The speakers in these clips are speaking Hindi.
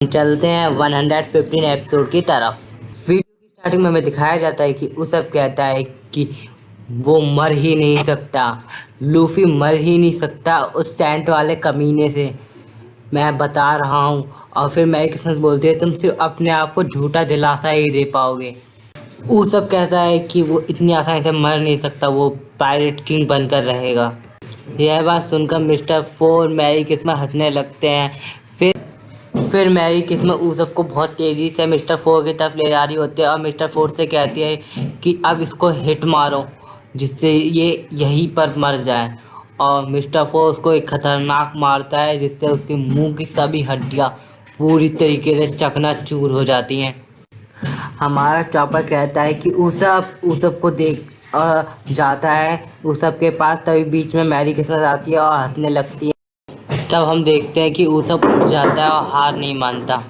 चलते हैं 115 एपिसोड की तरफ। वीडियो की स्टार्टिंग में हमें दिखाया जाता है कि उसब कहता है कि वो मर ही नहीं सकता, लूफी मर ही नहीं सकता उस सेंट वाले कमीने से, मैं बता रहा हूँ। और फिर मैरी किस्मत बोलती है तुम सिर्फ अपने आप को झूठा दिलासा ही दे पाओगे। उसब कहता है कि वो इतनी आसानी से मर नहीं सकता, वो पायरेट किंग बनकर रहेगा। यह बात सुनकर मिस्टर फोर मैरी किस्मत हंसने लगते हैं। फिर मैरी किस्मत उसब को बहुत तेज़ी से मिस्टर फोर की तरफ ले जा रही होती है और मिस्टर फोर से कहती है कि अब इसको हिट मारो जिससे ये यहीं पर मर जाए। और मिस्टर फोर उसको एक खतरनाक मारता है जिससे उसके मुंह की सभी हड्डियां पूरी तरीके से चकनाचूर हो जाती हैं। हमारा चॉपर कहता है कि उसब को देख जाता है उसब के पास, तभी बीच में मैरी किस्मत आती है और हंसने लगती है। तब हम देखते हैं कि उसब उठ जाता है और हार नहीं मानता।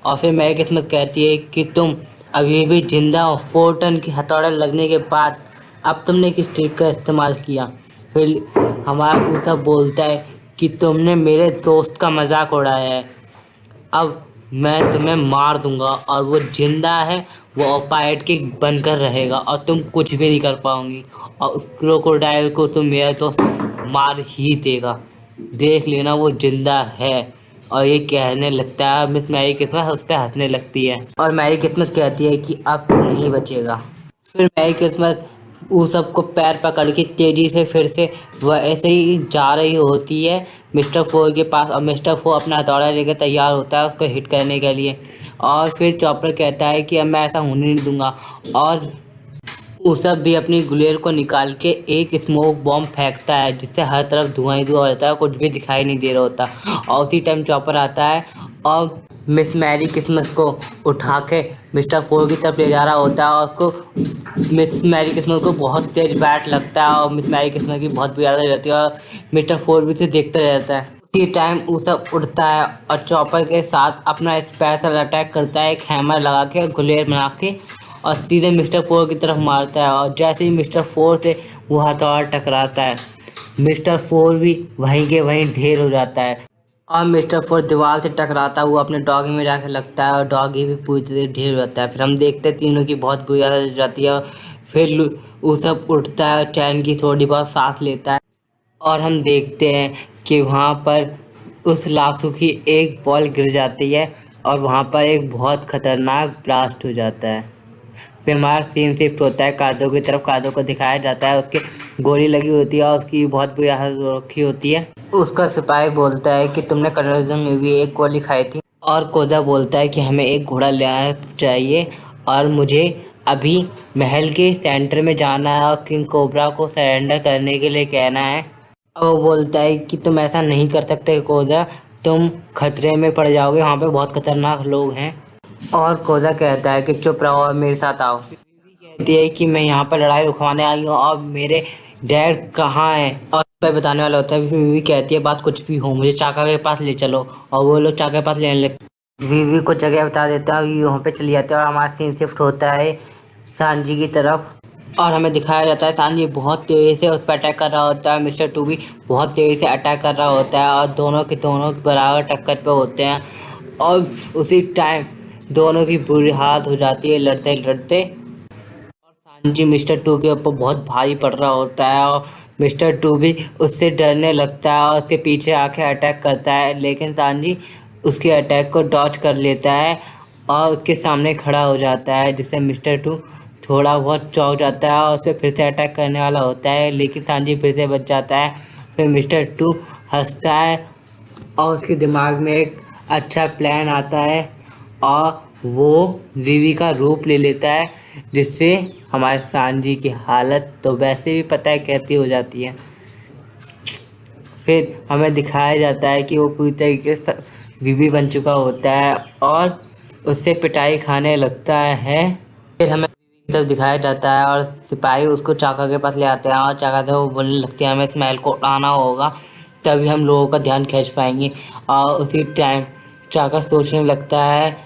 और फिर मैरी किस्मत कहती है कि तुम अभी भी जिंदा हो, 4 टन की हथौड़ा लगने के बाद अब तुमने किस ट्रिक का इस्तेमाल किया। फिर हमारा उसब बोलता है कि तुमने मेरे दोस्त का मजाक उड़ाया है, अब मैं तुम्हें मार दूंगा और वो जिंदा है, वो पायरेट किंग बनकर रहेगा और तुम कुछ भी नहीं कर पाओगी और उस क्रोकोडाइल को तुम मेरा दोस्त मार ही देगा, देख लेना वो जिंदा है। और ये कहने लगता है, मिस मैरी किस्मत उस पर हंसने लगती है और मैरी किस्मत कहती है कि अब तू नहीं बचेगा। फिर मैरी किस्मत उसब को पैर पकड़ के तेजी से फिर से वह ऐसे ही जा रही होती है मिस्टर फोर के पास, और मिस्टर फोर अपना हथौड़ा लेकर तैयार होता है उसको हिट करने के लिए। और फिर चॉपर कहता है कि अब मैं ऐसा होने नहीं दूंगा, और उसब भी अपनी गुलेर को निकाल के एक स्मोक बॉम्ब फेंकता है जिससे हर तरफ धुआं ही धुआं हो जाता है, कुछ भी दिखाई नहीं दे रहा होता। और उसी टाइम चॉपर आता है और मिस मैरी किस्मत को उठा के मिस्टर फोर की तरफ ले जा रहा होता है और उसको मिस मैरी किस्मत को बहुत तेज बैट लगता है और मिस मैरी किस्मत की बहुत बुरी आदत रहती है और मिस्टर फोर भी उसे देखता रहता है। उसी टाइम उसब उठता है और चॉपर के साथ अपना स्पेशल अटैक करता है, एक हैमर लगा के गुलेर बना के, और सीधे मिस्टर फोर की तरफ मारता है। और जैसे ही मिस्टर फोर से वो हथौड़ा टकराता है, मिस्टर फोर भी वहीं के वहीं ढेर हो जाता है और मिस्टर फोर दीवार से टकराता हुआ अपने डॉगी में जाके लगता है और डॉगी भी पूरी तरह ढेर हो जाता है। फिर हम देखते हैं तीनों की बहुत बुरी हालत हो जाती है। फिर वो सब उठता है और चैन की थोड़ी बहुत सांस लेता है और हम देखते हैं कि वहाँ पर उस लाशों की एक बॉल गिर जाती है और वहाँ पर एक बहुत खतरनाक ब्लास्ट हो जाता है। फिर हमारा सीन शिफ्ट होता है काजो की तरफ। काजो को दिखाया जाता है उसके गोली लगी होती है और उसकी बहुत बुरी हालत हो रखी होती है। उसका सिपाही बोलता है कि तुमने कन्वर्जन में भी एक गोली खाई थी, और कोजा बोलता है कि हमें एक घोड़ा ले आना चाहिए और मुझे अभी महल के सेंटर में जाना है और किंग कोबरा को सरेंडर करने के लिए कहना है। और वो बोलता है कि तुम ऐसा नहीं कर सकते कोजा, तुम खतरे में पड़ जाओगे, वहाँ पे बहुत खतरनाक लोग हैं। और कोजा कहता है कि चुप रहो और मेरे साथ आओ। बीवी कहती है कि मैं यहाँ पर लड़ाई रुकवाने आई हूँ और मेरे डैड कहाँ हैं, और पर बताने वाला होता है। बीवी कहती है बात कुछ भी हो, मुझे चाका के पास ले चलो, और वो लोग चाका के पास लेने लगते। बीवी को जगह बता देता है, वहाँ पे चली जाती है और हमारा सीन शिफ्ट होता है सांजी की तरफ और हमें दिखाया जाता है सांजी बहुत तेज़ी से उस पर अटैक कर रहा होता है। मिस्टर टू भी बहुत तेज़ी से अटैक कर रहा होता है और दोनों के बराबर टक्कर पे होते हैं। और उसी टाइम दोनों की बुरी हालत हो जाती है लड़ते लड़ते, और सांजी मिस्टर टू के ऊपर बहुत भारी पड़ रहा होता है और मिस्टर टू भी उससे डरने लगता है और उसके पीछे आके अटैक करता है, लेकिन सांजी उसके अटैक को डॉज कर लेता है और उसके सामने खड़ा हो जाता है, जिससे मिस्टर टू थोड़ा बहुत चौंक जाता है और उस पर फिर से अटैक करने वाला होता है, लेकिन सांजी फिर से बच जाता है। फिर मिस्टर टू हंसता है और उसके दिमाग में एक अच्छा प्लान आता है और वो विवी का रूप ले लेता है, जिससे हमारे सांजी की हालत तो वैसे भी पता है कैसी हो जाती है। फिर हमें दिखाया जाता है कि वो पूरी तरीके से विवी बन चुका होता है और उससे पिटाई खाने लगता है। फिर हमें विवी की तरफ दिखाया जाता है और सिपाही उसको चाका के पास ले आते हैं और चाका से वो बोलने लगते हैं हमें इस महल को उड़ाना होगा, तभी हम लोगों का ध्यान खींच पाएंगे। और उसी टाइम चाका सोचने लगता है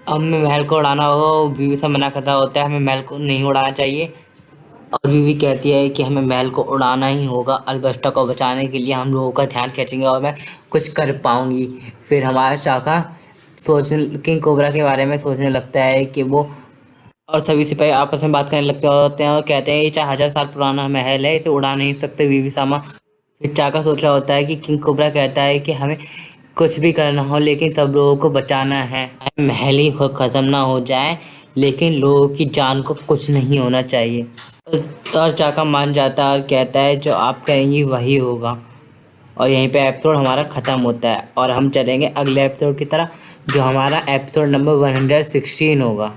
हमें महल को उड़ाना होगा, वो बीवी से मना कर रहा होता है हमें महल को नहीं उड़ाना चाहिए। और बीवी कहती है कि हमें महल को उड़ाना ही होगा, अल्बस्टा को बचाने के लिए हम लोगों का ध्यान खींचेंगे और मैं कुछ कर पाऊंगी। फिर हमारा चाका किंग कोबरा के बारे में सोचने लगता है कि वो, और सभी सिपाही आपस में बात करने लगते होते हैं और कहते हैं ये 4000 साल पुराना महल है, इसे उड़ा नहीं सकते बीवी सामा। फिर चाका सोच रहा होता है कि किंग कोबरा कहता है कि हमें कुछ भी करना हो लेकिन सब लोगों को बचाना है, महल ही खत्म ना हो जाए लेकिन लोगों की जान को कुछ नहीं होना चाहिए। और चाका मान जाता है और कहता है जो आप कहेंगी वही होगा। और यहीं पे एपिसोड हमारा ख़त्म होता है और हम चलेंगे अगले एपिसोड की तरफ, जो हमारा एपिसोड नंबर 116 होगा।